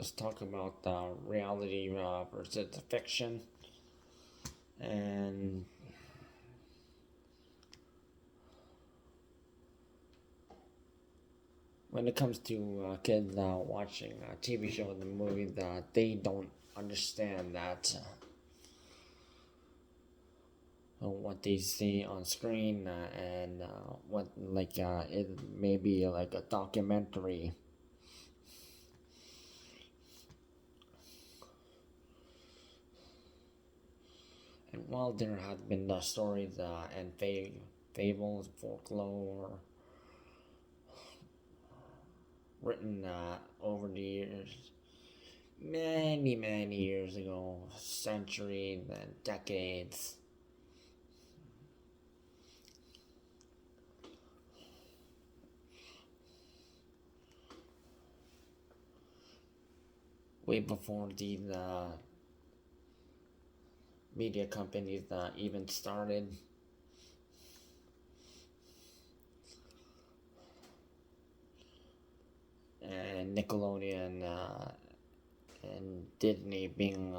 let's talk about reality versus fiction. And when it comes to kids watching TV shows and movies, they don't understand that what they see on screen and what it may be like a documentary. And while there have been stories and fables, folklore written over the years, many years ago, centuries and decades, way before these media companies even started. And Nickelodeon and Disney being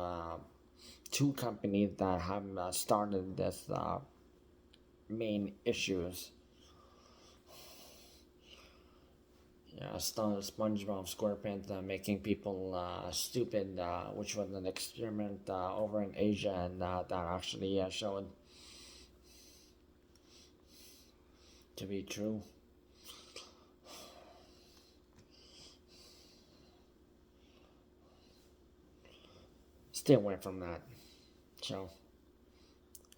two companies that have started this main issues. Yeah, SpongeBob SquarePants making people stupid, which was an experiment over in Asia, and that actually showed to be true. Stay away from that show,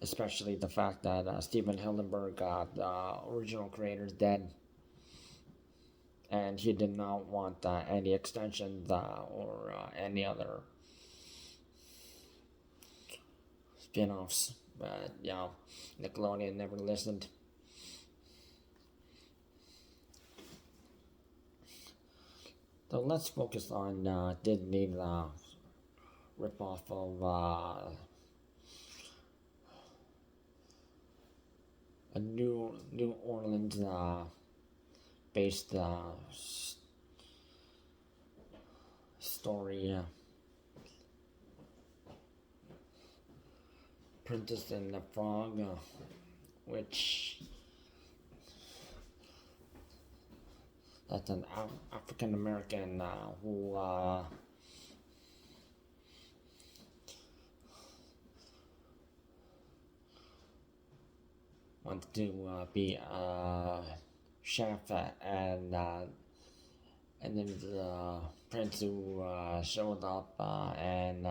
especially the fact that Steven Hillenburg, the original creator, is dead, and he did not want any extensions or any other spin-offs. But yeah, Nickelodeon never listened. So let's focus on Disney's ripoff of a New Orleans based story, Princess and the Frog, which that's an African American who wants to be a chef, and then the prince who showed up and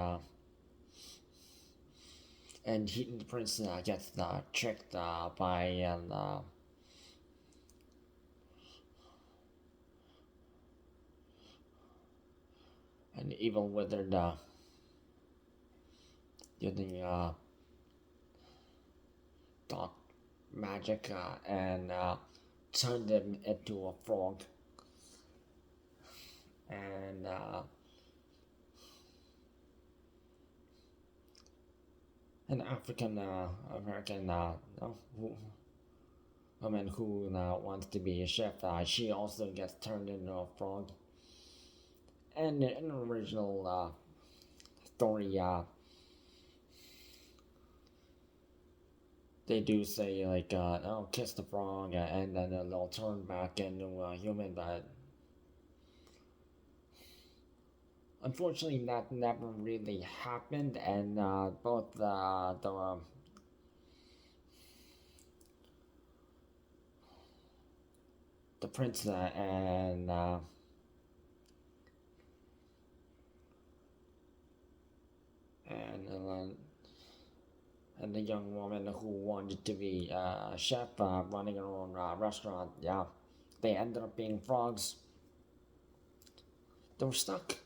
the prince gets tricked by an evil wizard using dark magic and turned him into a frog. And an African American woman who wants to be a chef, she also gets turned into a frog. And in the original story, they do say like, "Oh, kiss the frog," and then they'll turn back into a human. But unfortunately, that never really happened, and both the prince and and the young woman who wanted to be a chef running her own restaurant, yeah, they ended up being frogs. They were stuck.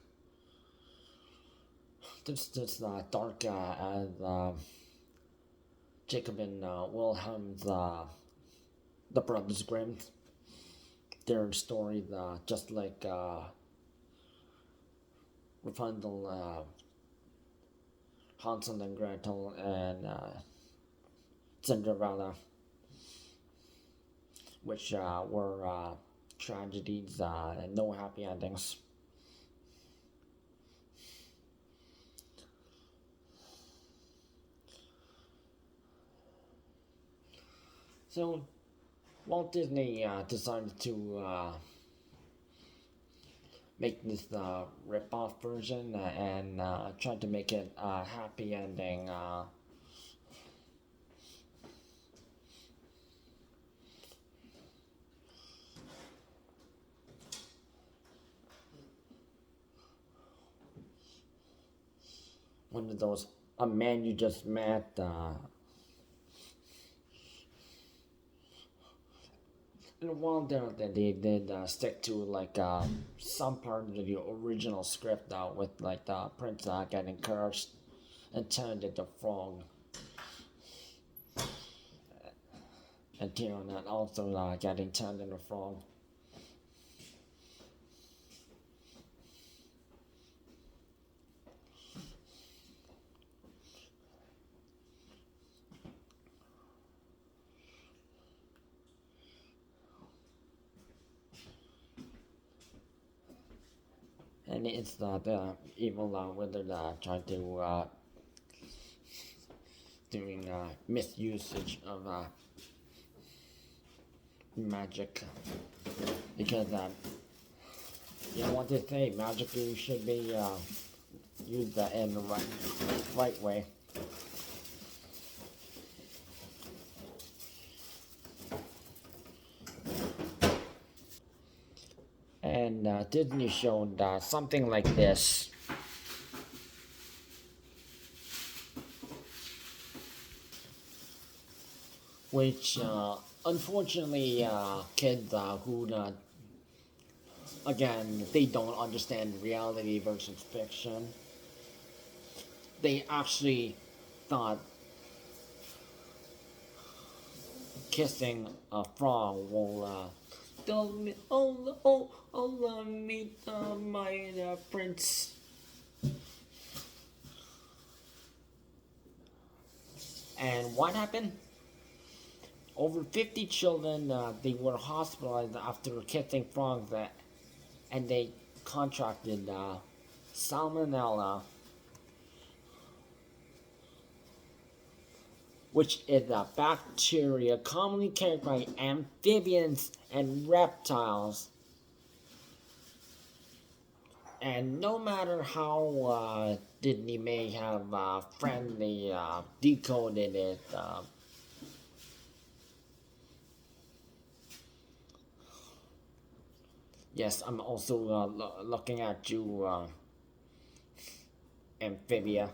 This dark as Jacob and Wilhelm's the Brothers Grimm. Their stories just like Rapunzel, Hansel and Gretel, and Cinderella, which were tragedies and no happy endings. So Walt Disney decided to make this rip-off version and tried to make it a happy ending. One of those, a man you just met. And while they did stick to like some part of the original script with like the prince getting cursed and turned into frog, and Tyrion also getting turned into frog. And it's the evil wizard trying to doing misusage of magic because you know what they say, magic should be used in the right way. And Disney showed something like this, which unfortunately kids who again they don't understand reality versus fiction, they actually thought kissing a frog will meet my prince. And what happened? Over 50 children they were hospitalized after kissing frogs, and they contracted Salmonella, which is a bacteria commonly carried by amphibians and reptiles. And no matter how Disney may have friendly decoded it, yes, I'm also looking at you, amphibia.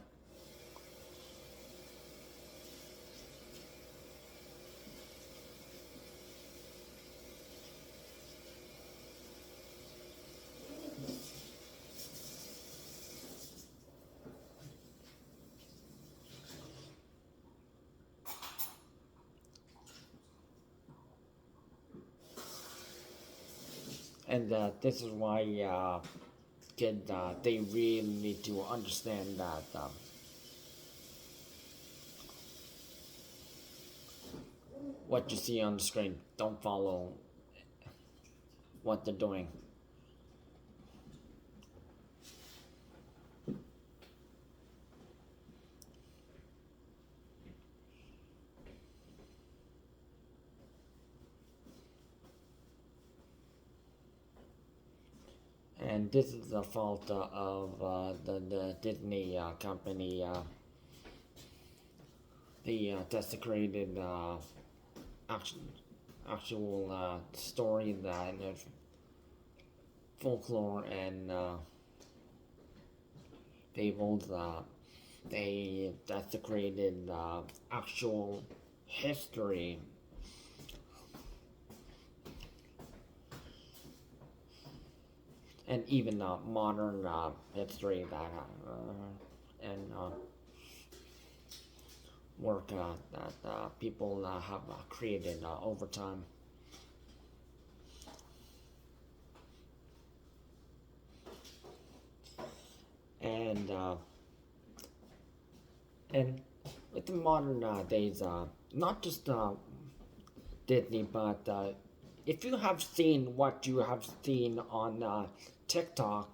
And this is why kids, they really need to understand that what you see on the screen, don't follow what they're doing. And this is the fault of the Disney company. The desecrated action, actual story that folklore and fables. They desecrated actual history. And even modern history that and work that people have created over time. And and with the modern days, not just Disney, but if you have seen what you have seen on TikTok,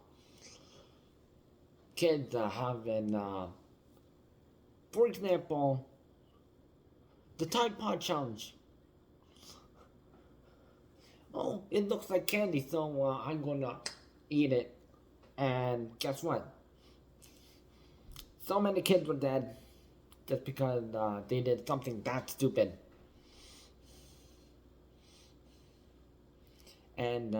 kids have been, for example, the Tide Pod Challenge. Oh, it looks like candy, so I'm gonna eat it. And guess what? So many kids were dead just because they did something that stupid. And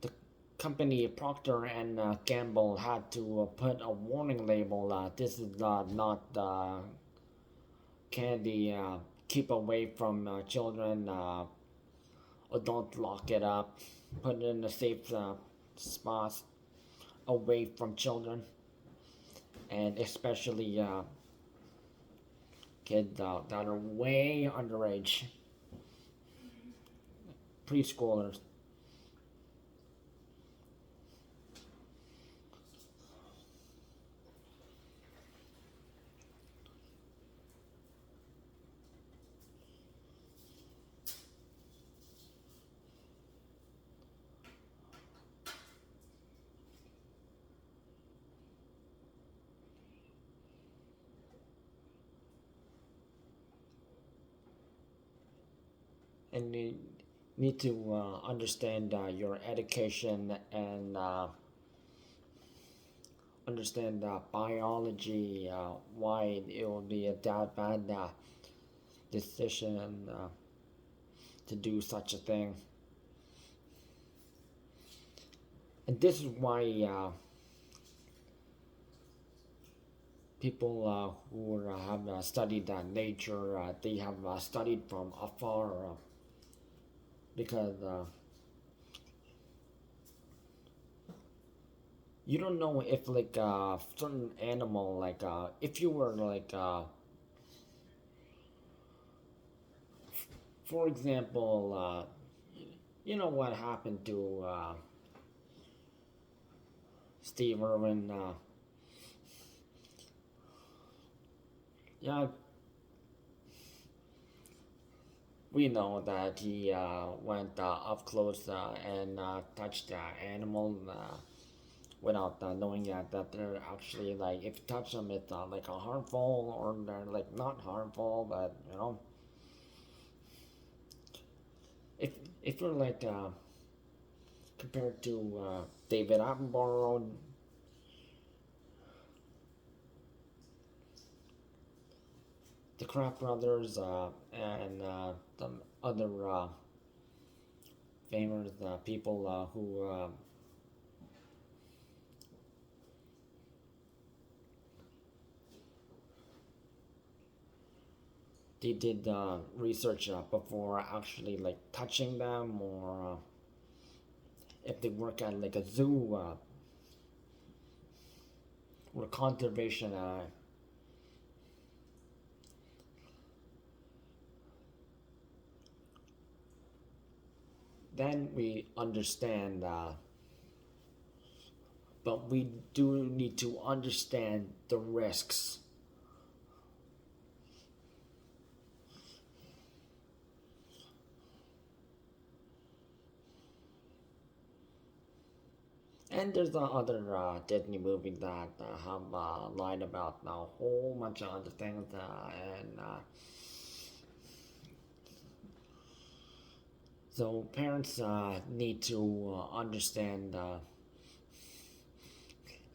the company Procter and Gamble had to put a warning label. This is not candy. Keep away from children. Don't lock it up. Put it in a safe spot away from children, and especially kids that are way underage, preschoolers. And you need to understand your education and understand biology, why it will be a bad decision to do such a thing. And this is why people who have studied nature, they have studied from afar because you don't know if like certain animal like if you were like for example you know what happened to Steve Irwin yeah we know that he went up close and touched the animal without knowing that they're actually like if you touch them it's like a harmful or they're like not harmful but you know if if you're like compared to David Attenborough, the Kraft brothers, and the other famous people who they did research before actually like touching them or if they work at like a zoo or conservation then we understand but we do need to understand the risks. And there's the other Disney movies that have lied about a whole bunch of other things, and so parents need to understand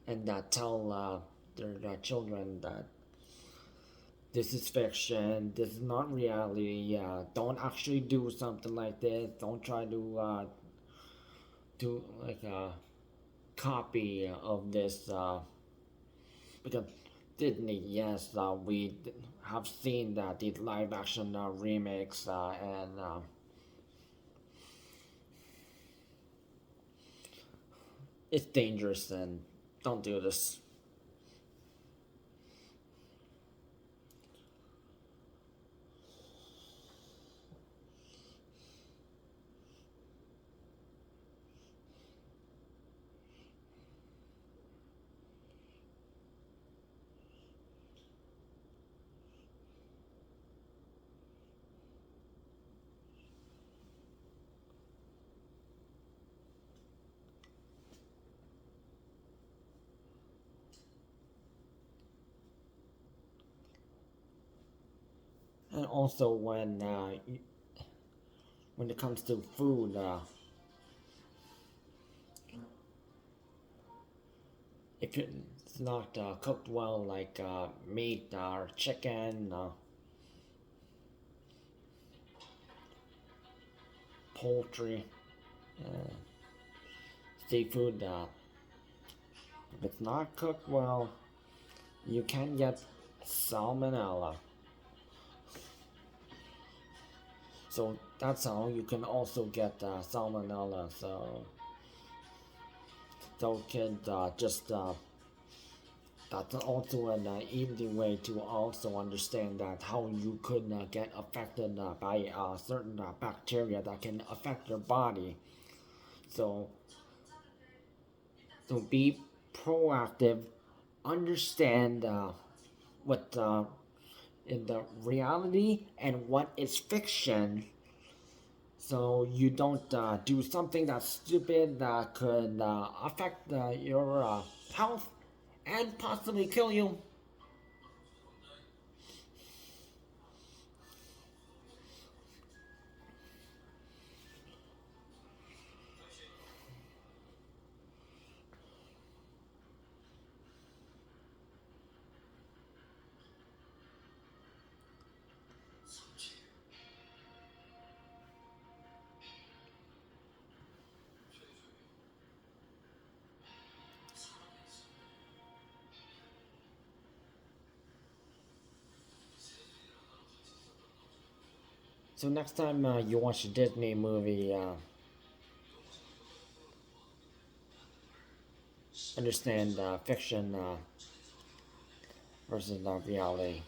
and tell their children that this is fiction, this is not reality. Don't actually do something like this. Don't try to do like a copy of this because Disney, yes, we have seen that these live action remakes and it's dangerous and don't do this. also when it comes to food, if it's not cooked well, like meat or chicken, poultry, uh, seafood, if it's not cooked well, you can get salmonella. So that's how you can also get salmonella. So kids just that's also an easy way to also understand that how you could get affected by certain bacteria that can affect your body. So so be proactive, understand what in the reality and what is fiction, so you don't do something that's stupid that could affect your health and possibly kill you. So next time you watch a Disney movie, understand fiction versus reality.